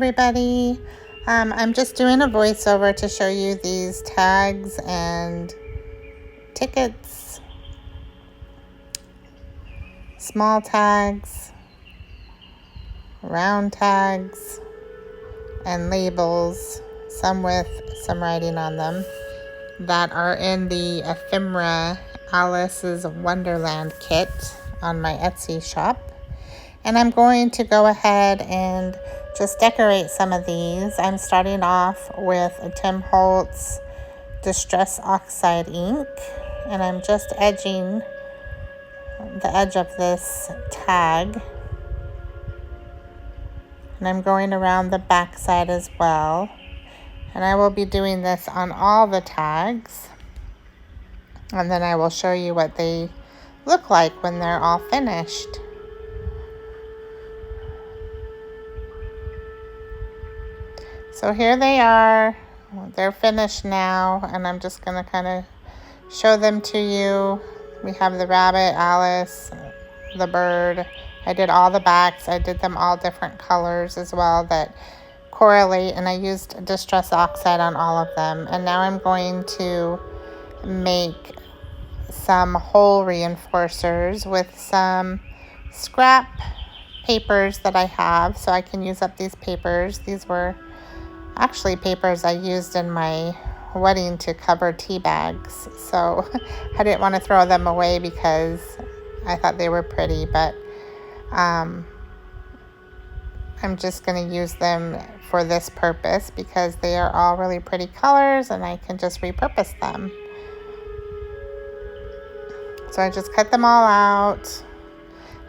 everybody. I'm just doing a voiceover to show you these tags and tickets, small tags, round tags, and labels, some with some writing on them, that are in the ephemera Alice's Wonderland kit on my Etsy shop. And I'm going to go ahead and just decorate some of these. I'm starting off with a Tim Holtz Distress Oxide ink, and I'm just edging the edge of this tag. And I'm going around the back side as well. And I will be doing this on all the tags. And then I will show you what they look like when they're all finished. So here they are. They're finished now, and I'm just going to kind of show them to you. We have the rabbit, Alice, the bird. I did all the backs. I did them all different colors as well that correlate, and I used Distress Oxide on all of them. And now I'm going to make some hole reinforcers with some scrap papers that I have, so I can use up these papers. These were actually papers I used in my wedding to cover tea bags, so I didn't want to throw them away because I thought they were pretty, but I'm just going to use them for this purpose because they are all really pretty colors and I can just repurpose them. So I just cut them all out,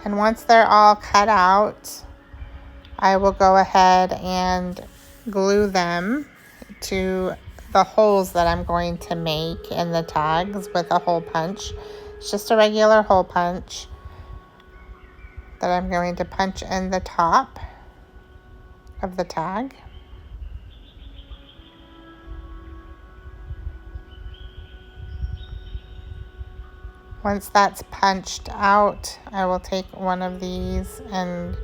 and once they're all cut out, I will go ahead and glue them to the holes that I'm going to make in the tags with a hole punch. It's just a regular hole punch that I'm going to punch in the top of the tag. Once that's punched out, I will take one of these and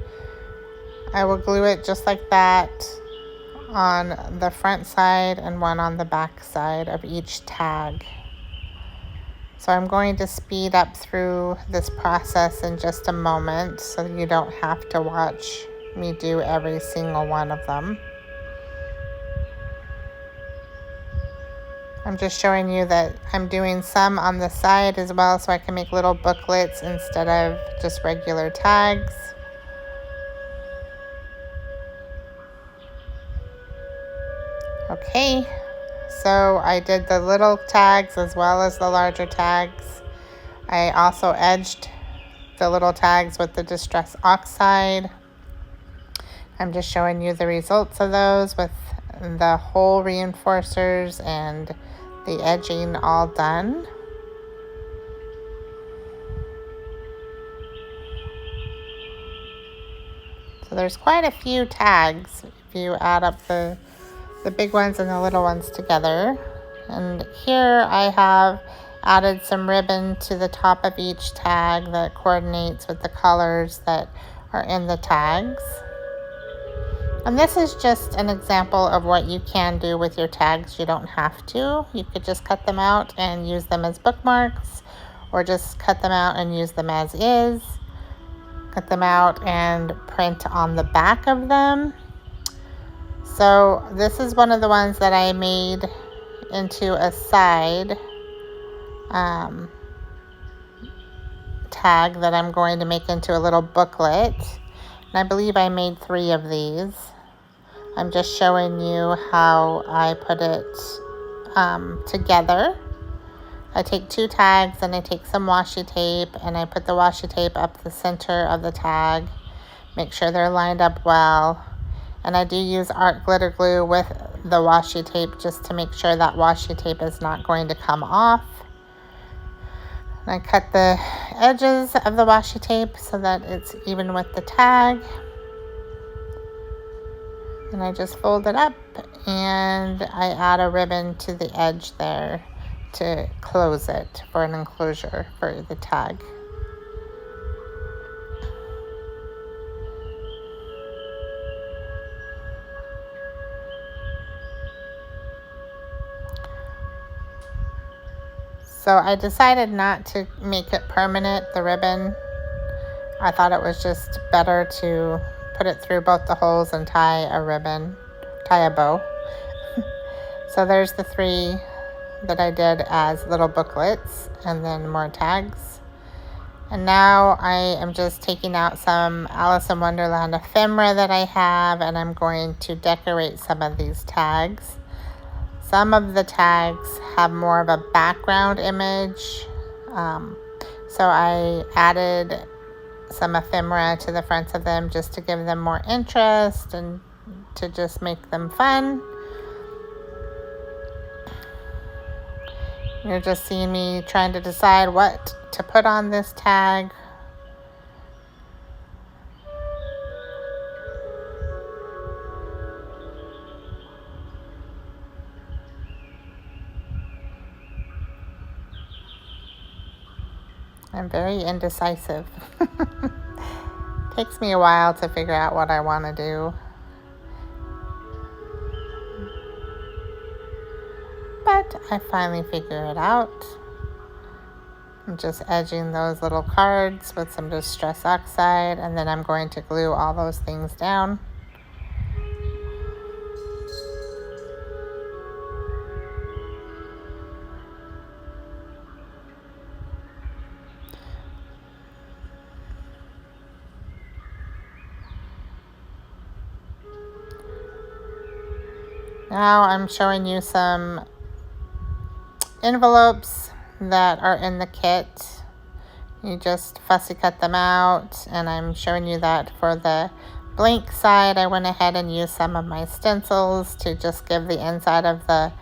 I will glue it just like that on the front side and one on the back side of each tag. So I'm going to speed up through this process in just a moment so you don't have to watch me do every single one of them. I'm just showing you that I'm doing some on the side as well so I can make little booklets instead of just regular tags. Okay, so I did the little tags as well as the larger tags. I also edged the little tags with the Distress Oxide. I'm just showing you the results of those with the hole reinforcers and the edging all done. So there's quite a few tags if you add up the big ones and the little ones together. And here I have added some ribbon to the top of each tag that coordinates with the colors that are in the tags. And this is just an example of what you can do with your tags. You don't have to. You could just cut them out and use them as bookmarks, or just cut them out and use them as is. Cut them out and print on the back of them. So this is one of the ones that I made into a side tag that I'm going to make into a little booklet. And I believe I made 3 of these. I'm just showing you how I put it together. I take 2 tags and I take some washi tape and I put the washi tape up the center of the tag. Make sure they're lined up well. And I do use art glitter glue with the washi tape just to make sure that washi tape is not going to come off. And I cut the edges of the washi tape so that it's even with the tag. And I just fold it up and I add a ribbon to the edge there to close it for an enclosure for the tag. So I decided not to make it permanent, the ribbon. I thought it was just better to put it through both the holes and tie a bow. So there's the 3 that I did as little booklets, and then more tags. And now I am just taking out some Alice in Wonderland ephemera that I have, and I'm going to decorate some of these tags. Some of the tags have more of a background image, so I added some ephemera to the fronts of them just to give them more interest and to just make them fun. You're just seeing me trying to decide what to put on this tag. I'm very indecisive. Takes me a while to figure out what I want to do. But I finally figure it out. I'm just edging those little cards with some Distress Oxide, and then I'm going to glue all those things down. Now I'm showing you some envelopes that are in the kit. You just fussy cut them out, and I'm showing you that for the blank side I went ahead and used some of my stencils to just give the inside of the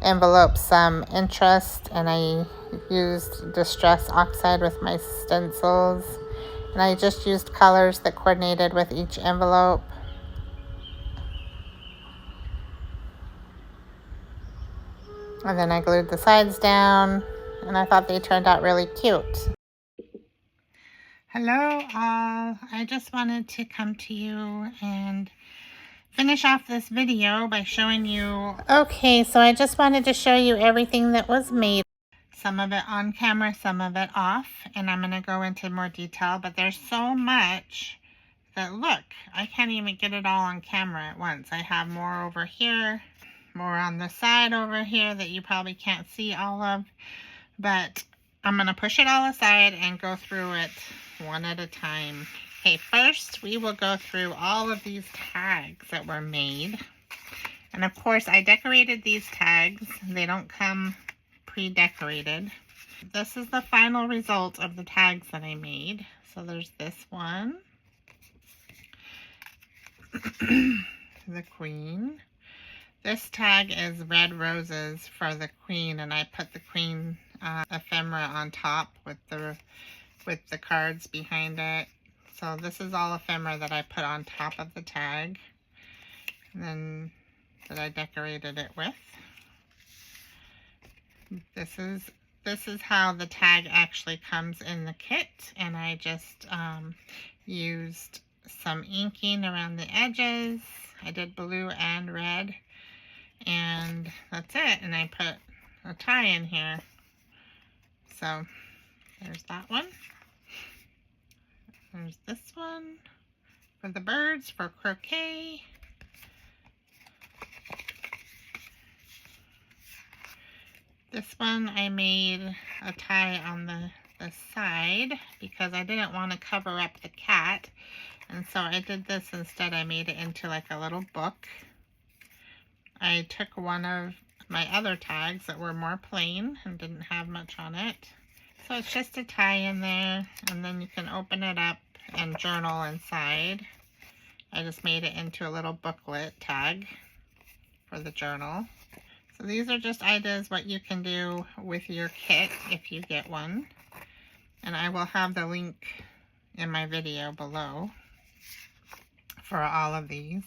envelope some interest, and I used Distress Oxide with my stencils, and I just used colors that coordinated with each envelope. And then I glued the sides down, and I thought they turned out really cute. Hello all, I just wanted to come to you and finish off this video by showing you. Okay, so I just wanted to show you everything that was made. Some of it on camera, some of it off, and I'm going to go into more detail, but there's so much that, look, I can't even get it all on camera at once. I have more over here, more on the side over here that you probably can't see all of, but I'm going to push it all aside and go through it one at a time. Okay, first we will go through all of these tags that were made. And of course I decorated these tags. They don't come pre-decorated. This is the final result of the tags that I made. So there's this one. The Queen. This tag is red roses for the Queen, and I put the Queen ephemera on top with the cards behind it. So this is all ephemera that I put on top of the tag, and then that I decorated it with. This is how the tag actually comes in the kit, and I just used some inking around the edges. I did blue and red, and that's it. And I put a tie in here. So there's that one. There's this one for the birds, for croquet. This one I made a tie on the side because I didn't want to cover up the cat. And so I did this instead. I made it into like a little book. I took one of my other tags that were more plain and didn't have much on it. So it's just a tie in there, and then you can open it up and journal inside. I just made it into a little booklet tag for the journal. So these are just ideas what you can do with your kit if you get one. And I will have the link in my video below for all of these.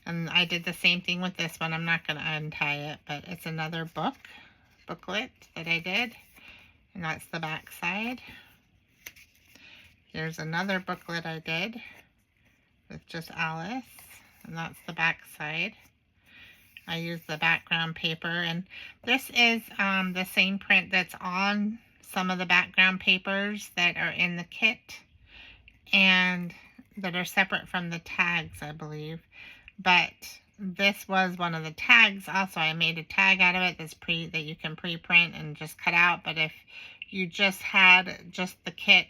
And I did the same thing with this one. I'm not going to untie it, but it's another booklet that I did. And that's the back side. Here's another booklet I did with just Alice, and that's the back side. I use the background paper, and this is the same print that's on some of the background papers that are in the kit and that are separate from the tags, I believe. But this was one of the tags. Also, I made a tag out of it that you can pre-print and just cut out. But if you just had just the kit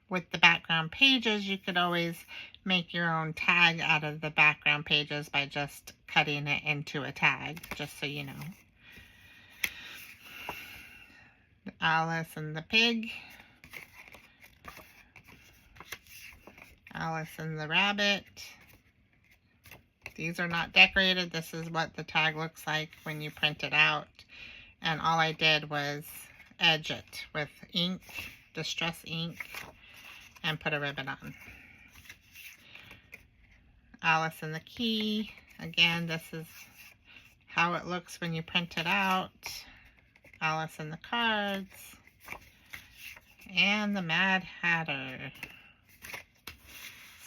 with the background pages, you could always make your own tag out of the background pages by just cutting it into a tag, just so you know. Alice and the pig. Alice and the rabbit. These are not decorated. This is what the tag looks like when you print it out. And all I did was edge it with ink, distress ink, and put a ribbon on. Alice and the key. Again, this is how it looks when you print it out. Alice and the cards. And the Mad Hatter.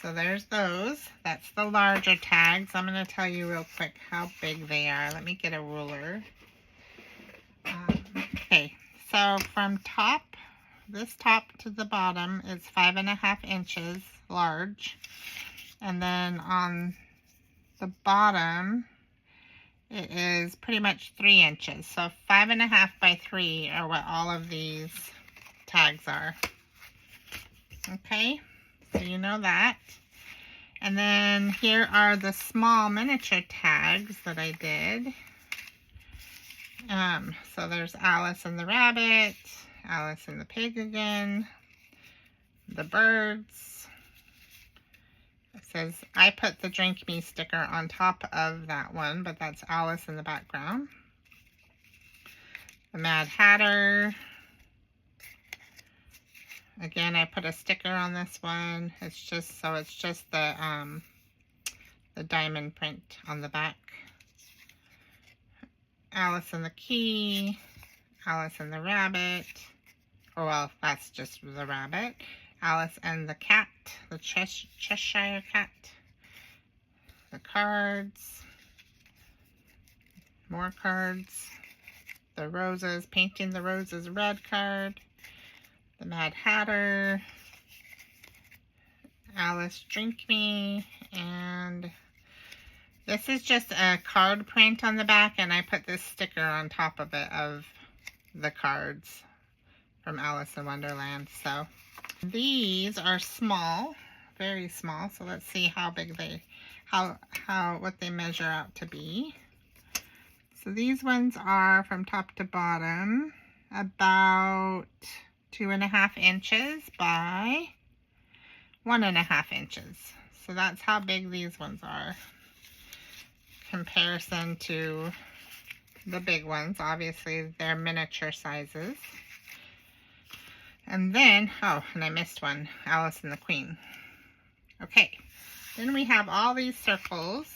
So there's those. That's the larger tags. I'm going to tell you real quick how big they are. Let me get a ruler. Okay, so from this top to the bottom is 5.5 inches large. And then on the bottom, it is pretty much 3 inches. So 5.5 by 3 are what all of these tags are. Okay, so you know that. And then here are the small miniature tags that I did. So there's Alice and the rabbit, Alice and the pig again, the birds. It says, I put the Drink Me sticker on top of that one, but that's Alice in the background. The Mad Hatter. Again, I put a sticker on this one. It's just the diamond print on the back. Alice and the key. Alice and the rabbit. Oh, well, that's just the rabbit. Alice and the cat, the Cheshire cat. The cards. More cards. The roses, painting the roses red card. The Mad Hatter. Alice Drink Me. And this is just a card print on the back, and I put this sticker on top of it of the cards from Alice in Wonderland. So these are small, very small. So let's see how big what they measure out to be. So these ones are from top to bottom about 2.5 inches by 1.5 inches. So that's how big these ones are. Comparison to the big ones. Obviously, they're miniature sizes. And then, oh, and I missed one, Alice and the Queen. Okay, then we have all these circles.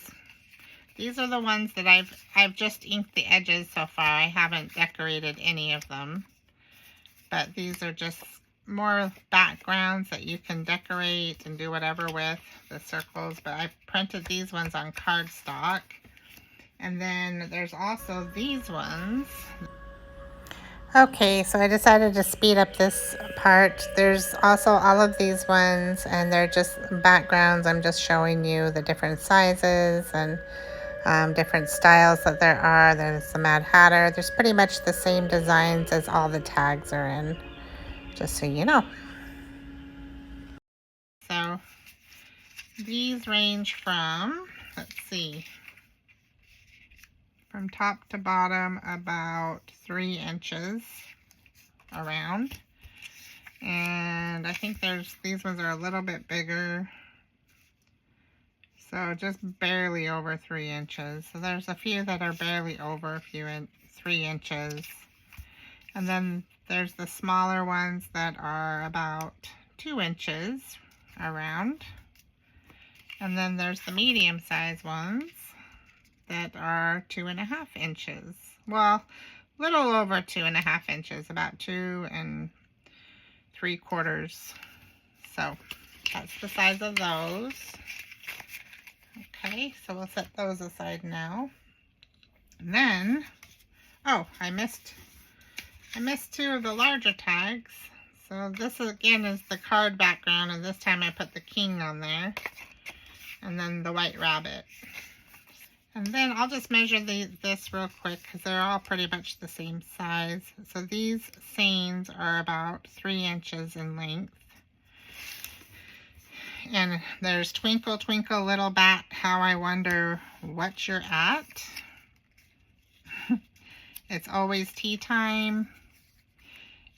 These are the ones that I've just inked the edges so far. I haven't decorated any of them. But these are just more backgrounds that you can decorate and do whatever with, the circles. But I've printed these ones on cardstock. And then there's also these ones. Okay, so I decided to speed up this part. There's also all of these ones, and they're just backgrounds. I'm just showing you the different sizes and different styles that there are. There's the Mad Hatter. There's pretty much the same designs as all the tags are in, just so you know. So these range from, let's see, from top to bottom about 3 inches around. And I think these ones are a little bit bigger. So just barely over 3 inches. So there's a few that are barely over 3 inches. And then there's the smaller ones that are about 2 inches around. And then there's the medium-sized ones that are 2.5 inches. Well, little over 2.5 inches, about 2 3/4. So that's the size of those. Okay, so we'll set those aside now. And then, oh, I missed 2 of the larger tags. So this again is the card background, and this time I put the king on there. And then the white rabbit. And then I'll just measure this real quick because they're all pretty much the same size. So these seams are about 3 inches in length. And there's Twinkle, Twinkle, Little Bat, How I Wonder What You're At. It's Always Tea Time.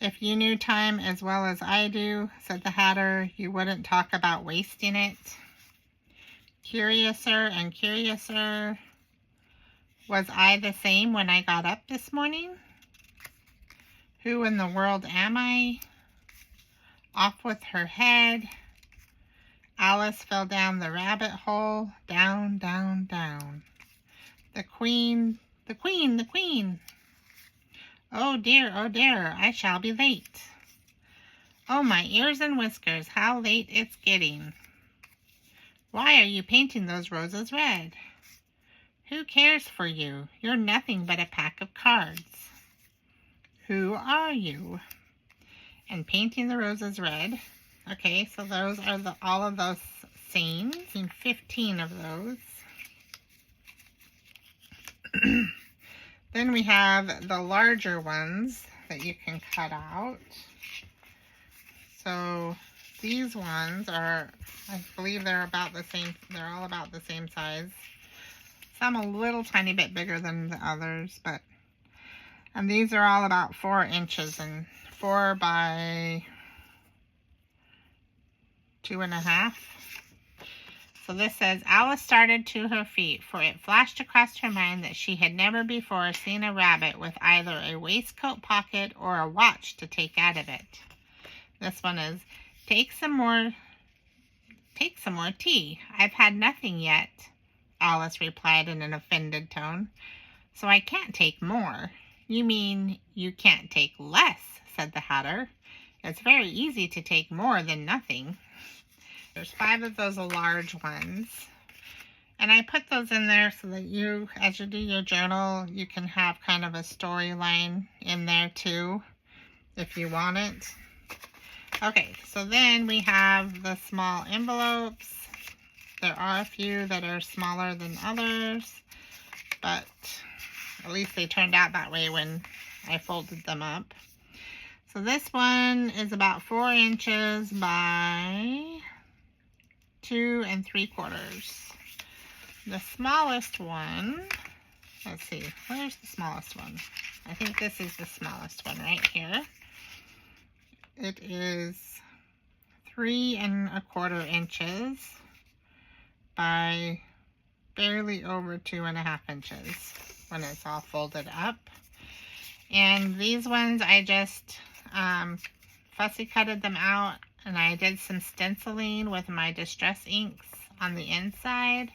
If you knew time as well as I do, said the Hatter, you wouldn't talk about wasting it. Curiouser and curiouser. Was I the same when I got up this morning? Who in the world am I? Off with her head. Alice fell down the rabbit hole. Down, down, down. The queen, the queen, the queen. Oh dear, I shall be late. Oh, my ears and whiskers, how late it's getting. Why are you painting those roses red? Who cares for you? You're nothing but a pack of cards. Who are you? And painting the roses red. Okay, so those are all of those scenes. 15 of those. Then we have the larger ones that you can cut out. So these ones are, I believe they're about the same, they're all about the same size. Some a little tiny bit bigger than the others, but, and these are all about 4 inches and 4 by 2.5. So this says, Alice started to her feet, for it flashed across her mind that she had never before seen a rabbit with either a waistcoat pocket or a watch to take out of it. This one is, take some more tea. I've had nothing yet, Alice replied in an offended tone. So I can't take more. You mean you can't take less, said the Hatter. It's very easy to take more than nothing. There's 5 of those large ones. And I put those in there so that you, as you do your journal, you can have kind of a storyline in there too, if you want it. Okay, so then we have the small envelopes. There are a few that are smaller than others, but at least they turned out that way when I folded them up. So this one is about 4 inches by 2 3/4. The smallest one, let's see, where's the smallest one? I think this is the smallest one right here. It is 3 1/4 inches by barely over 2.5 inches when it's all folded up. And these ones I just fussy cutted them out, and I did some stenciling with my distress inks on the inside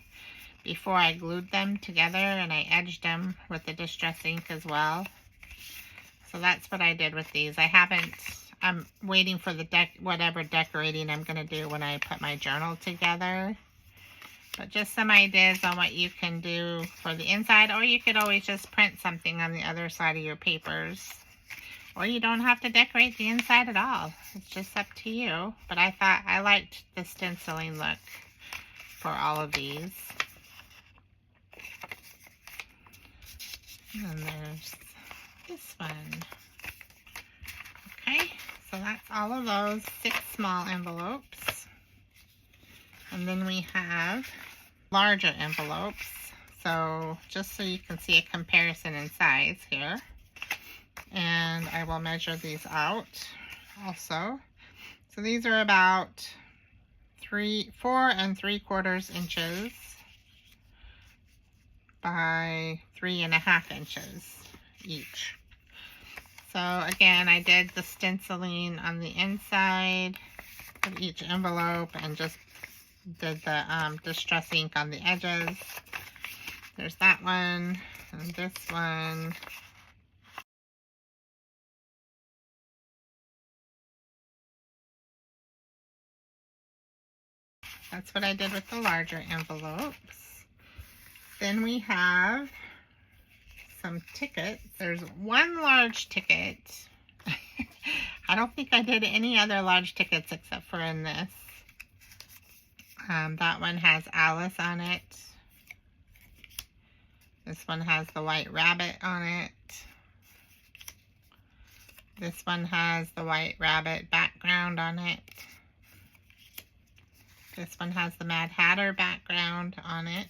before I glued them together, and I edged them with the distress ink as well. So that's what I did with these. I'm waiting for the whatever decorating I'm going to do when I put my journal together. But just some ideas on what you can do for the inside, or you could always just print something on the other side of your papers. Or you don't have to decorate the inside at all. It's just up to you. But I thought I liked the stenciling look for all of these. And then there's this one. Okay, so that's all of those 6 small envelopes. And then we have larger envelopes. So just so you can see a comparison in size here. And I will measure these out also. So these are about 4 3/4 inches by 3.5 inches each. So again, I did the stenciling on the inside of each envelope and just did the distress ink on the edges. There's that one and this one. That's what I did with the larger envelopes. Then we have some tickets. There's one large ticket. I don't think I did any other large tickets except for in this. That one has Alice on it. This one has the white rabbit on it. This one has the white rabbit background on it. This one has the Mad Hatter background on it.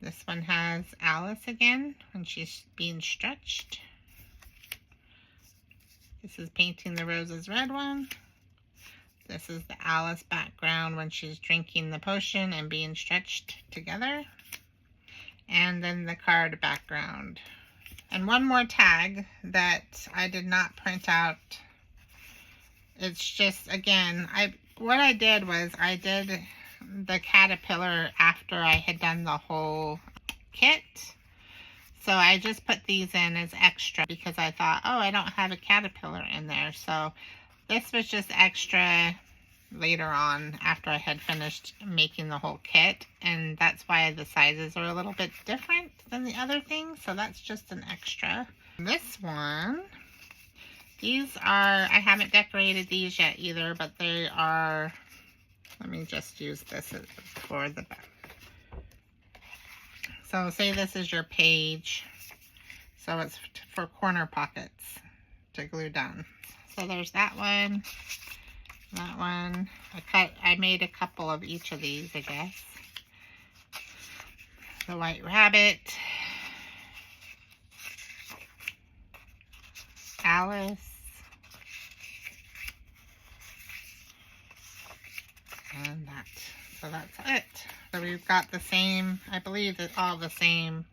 This one has Alice again when she's being stretched. This is Painting the Roses red one. This is the Alice background when she's drinking the potion and being stretched together. And then the card background. And one more tag that I did not print out. It's just, again, what I did was I did the caterpillar after I had done the whole kit. So I just put these in as extra because I thought, oh, I don't have a caterpillar in there. So this was just extra later on after I had finished making the whole kit, and that's why the sizes are a little bit different than the other things, so that's just an extra. This one, these are, I haven't decorated these yet either, but they are, let me just use this for the back. So say this is your page, so it's for corner pockets to glue down. So there's that one. That one, I made a couple of each of these, I guess. The white rabbit, Alice, and that. So that's it. So we've got the same, I believe that all the same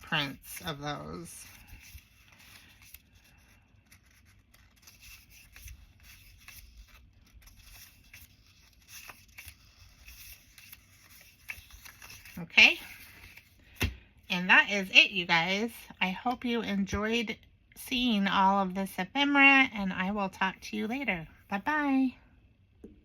prints of those. Okay, and that is it, you guys. I hope you enjoyed seeing all of this ephemera, and I will talk to you later. Bye-bye.